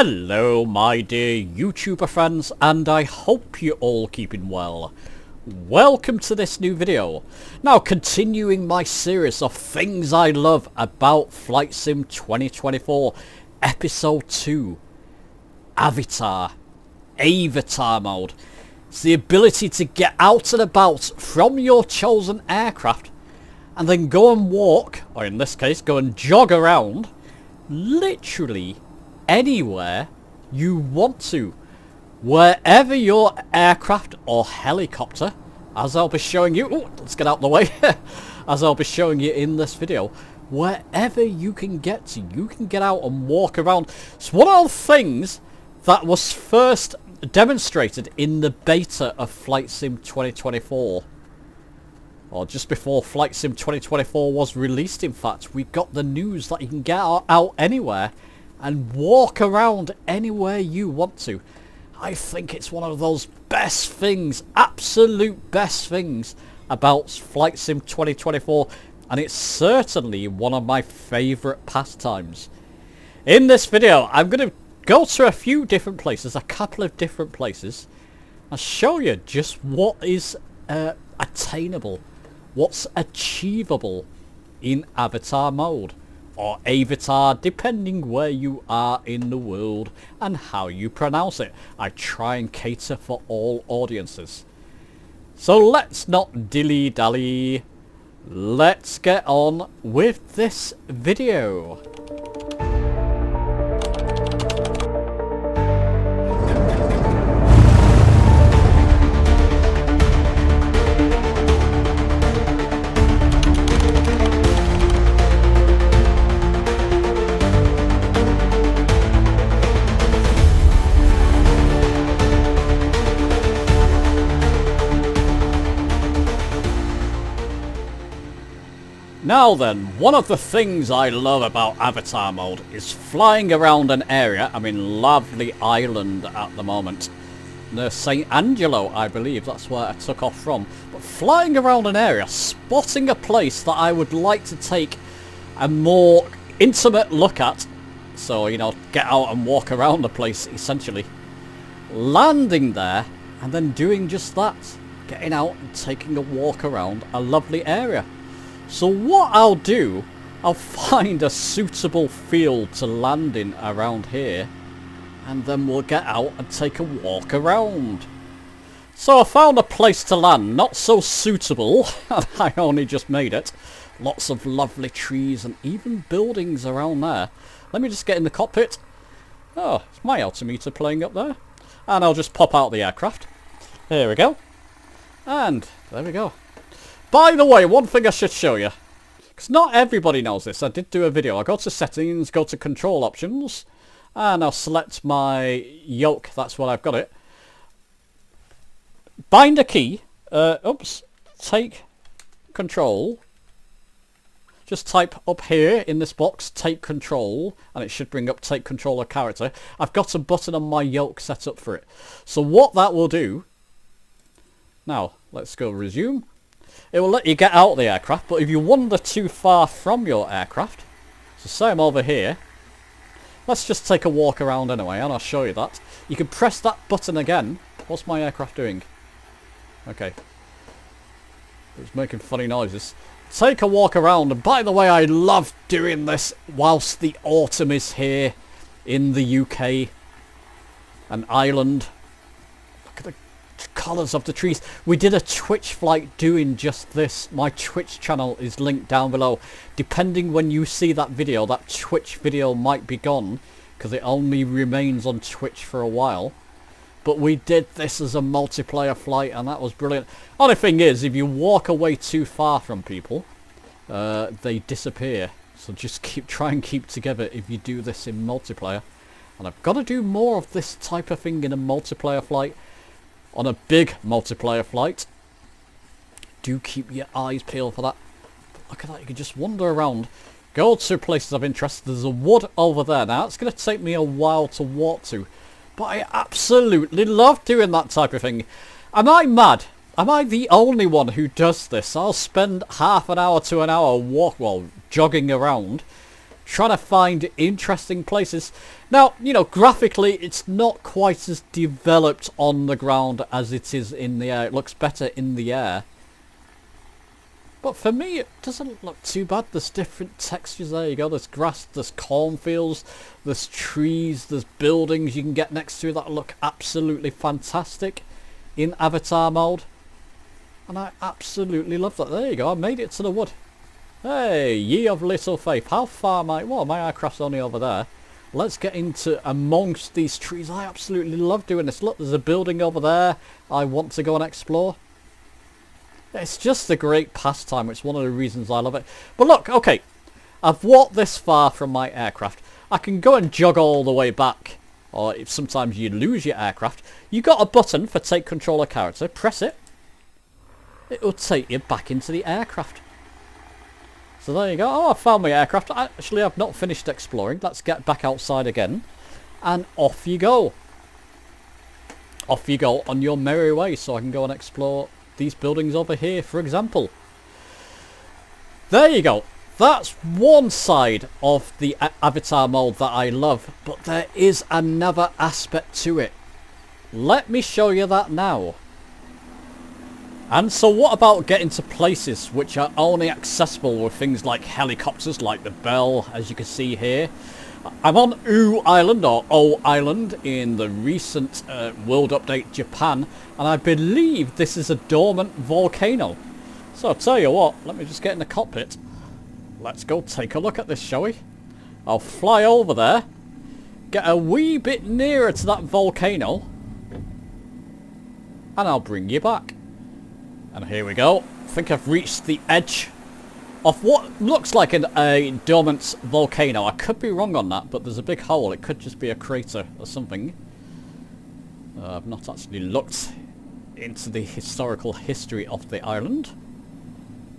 Hello my dear YouTuber friends, and I hope you're all keeping well. Welcome to this new video. Now, continuing my series of things I love about Flight Sim 2024 Episode 2. Avatar mode. It's the ability to get out and about from your chosen aircraft and then go and walk, or in this case go and jog around, literally anywhere you want to, wherever your aircraft or helicopter, as I'll be showing you, let's get out of the way, as I'll be showing you in this video, wherever you can get to, you can get out and walk around. It's one of the things that was first demonstrated in the beta of Flight Sim 2024, or just before Flight Sim 2024 was released. In fact, we got the news that you can get out anywhere and walk around anywhere you want to. I think it's one of those best things, absolute best things about Flight Sim 2024, and it's certainly one of my favourite pastimes. In this video, I'm going to go to a few different places, a couple of different places, and show you just what is attainable, what's achievable in Avatar mode. Or Avatar, depending where you are in the world and how you pronounce it. I try and cater for all audiences. So let's not dilly-dally. Let's get on with this video. Now then, one of the things I love about Avatar mode is flying around an area. I'm in lovely Island at the moment. Near St. Angelo, I believe. That's where I took off from. But flying around an area, spotting a place that I would like to take a more intimate look at. So, you know, get out and walk around the place, essentially. Landing there, and then doing just that. Getting out and taking a walk around a lovely area. So what I'll do, I'll find a suitable field to land in around here, and then we'll get out and take a walk around. So I found a place to land, not so suitable, and I only just made it. Lots of lovely trees and even buildings around there. Let me just get in the cockpit. Oh, it's my altimeter playing up there. And I'll just pop out the aircraft. There we go. And there we go. By the way, one thing I should show you, because not everybody knows this. I did do a video. I go to settings, go to control options, and I'll select my yoke. That's what I've got it. Bind a key. Take control. Just type up here in this box, take control, and it should bring up take control of character. I've got a button on my yoke set up for it. So what that will do, now let's go resume. It will let you get out of the aircraft, but if you wander too far from your aircraft, so say I'm over here, let's just take a walk around anyway, and I'll show you that. You can press that button again. What's my aircraft doing? Okay. It's making funny noises. Take a walk around, and by the way, I love doing this whilst the autumn is here in the UK, an island. Look at the colours of the trees. We did a Twitch flight doing just this. My Twitch channel is linked down below. Depending when you see that video, that Twitch video might be gone because it only remains on Twitch for a while. But we did this as a multiplayer flight, and that was brilliant. Only thing is, if you walk away too far from people, they disappear. So just try and keep together if you do this in multiplayer. And I've got to do more of this type of thing in a multiplayer flight. On a big multiplayer flight, do keep your eyes peeled for that. But look at that, you can just wander around, go to places of interest. There's a wood over there. Now it's going to take me a while to walk to, but I absolutely love doing that type of thing. Am I mad? Am I the only one who does this? I'll spend half an hour to an hour jogging around, trying to find interesting places. Now, you know, graphically it's not quite as developed on the ground as it is in the air. It looks better in the air. But for me, it doesn't look too bad. There's different textures. There you go. There's grass, there's cornfields, there's trees, there's buildings you can get next to that look absolutely fantastic in avatar mode. And I absolutely love that. There you go. I made it to the wood. Hey, ye of little faith. How far am I? Well, my aircraft's only over there. Let's get into amongst these trees. I absolutely love doing this. Look, there's a building over there I want to go and explore. It's just a great pastime. It's one of the reasons I love it. But look, okay, I've walked this far from my aircraft. I can go and jog all the way back. Or if sometimes you lose your aircraft, you got a button for take control of character. Press it. It will take you back into the aircraft. So there you go. Oh, I found my aircraft. Actually, I've not finished exploring. Let's get back outside again. And off you go. Off you go on your merry way. So I can go and explore these buildings over here, for example. There you go. That's one side of the avatar mode that I love, but there is another aspect to it. Let me show you that now. And so what about getting to places which are only accessible with things like helicopters, like the Bell, as you can see here. I'm on Oo Island, or O Island, in the recent World Update Japan, and I believe this is a dormant volcano. So I'll tell you what, let me just get in the cockpit. Let's go take a look at this, shall we? I'll fly over there, get a wee bit nearer to that volcano, and I'll bring you back. And here we go. I think I've reached the edge of what looks like a dormant volcano. I could be wrong on that, but there's a big hole. It could just be a crater or something. I've not actually looked into the historical history of the island,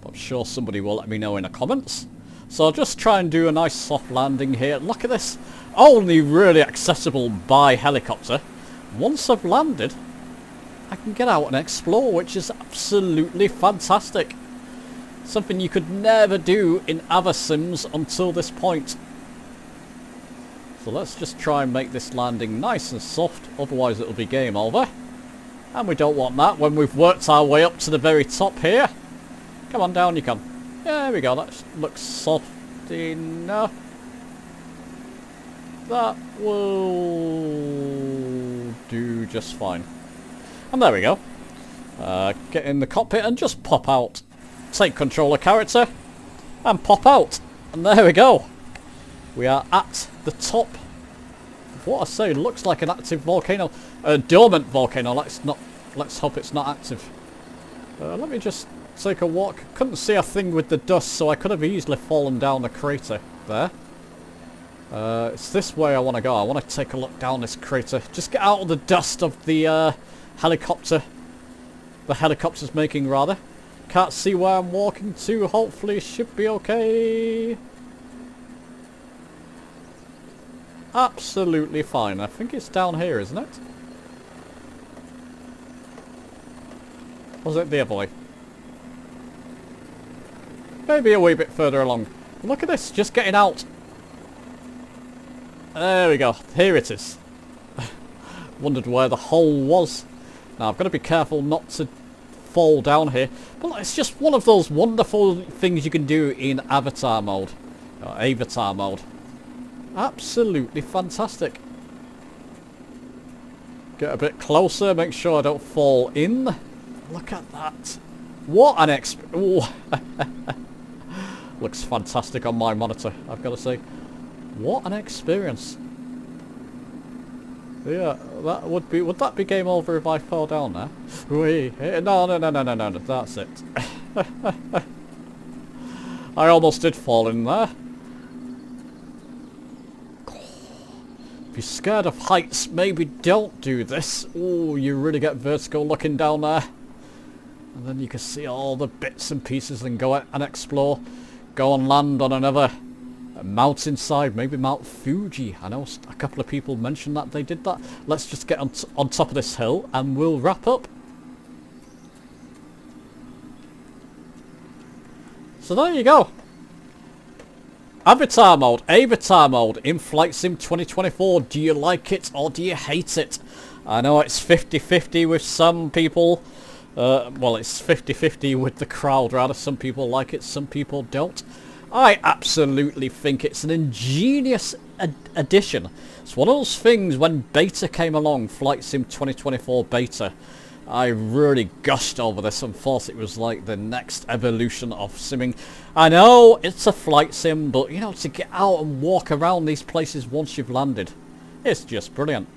but I'm sure somebody will let me know in the comments. So I'll just try and do a nice soft landing here. Look at this. Only really accessible by helicopter. Once I've landed, I can get out and explore, which is absolutely fantastic. Something you could never do in other sims until this point. So let's just try and make this landing nice and soft, otherwise it'll be game over. And we don't want that when we've worked our way up to the very top here. Come on, down you come. There we go, that looks soft enough. That will do just fine. And there we go. Get in the cockpit and just pop out. Take control of character and pop out. And there we go. We are at the top of what I say looks like an active volcano. A dormant volcano. Let's hope it's not active. Let me just take a walk. Couldn't see a thing with the dust, so I could have easily fallen down the crater there. It's this way I want to go. I want to take a look down this crater. Just get out of the dust of the helicopter. The helicopter's making, rather. Can't see where I'm walking to. Hopefully it should be okay. Absolutely fine. I think it's down here, isn't it? Or was it the other way? Maybe a wee bit further along. Look at this, just getting out. There we go. Here it is. Wondered where the hole was. Now I've got to be careful not to fall down here, but it's just one of those wonderful things you can do in avatar mode, or avatar mode. Absolutely fantastic. Get a bit closer, make sure I don't fall in. Look at that. What an looks fantastic on my monitor, I've got to say. What an experience. Yeah, that would that be game over if I fell down there? No, that's it. I almost did fall in there. If you're scared of heights, maybe don't do this. Oh, you really get vertigo looking down there. And then you can see all the bits and pieces and go and explore. Go and land on another mountainside, maybe Mount Fuji. I know a couple of people mentioned that they did that. Let's just get on top of this hill and we'll wrap up. So there you go. Avatar mode in Flight Sim 2024. Do you like it or do you hate it? I know it's 50-50 with some people. Well, it's 50-50 with the crowd, rather. Some people like it, some people don't. I absolutely think it's an ingenious addition. It's one of those things when beta came along, Flight Sim 2024 beta, I really gushed over this and thought it was like the next evolution of simming. I know it's a flight sim, but you know, to get out and walk around these places once you've landed, it's just brilliant.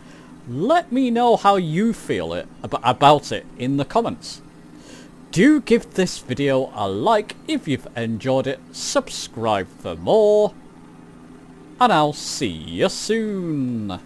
Let me know how you feel about it in the comments. Do give this video a like if you've enjoyed it, subscribe for more, and I'll see you soon.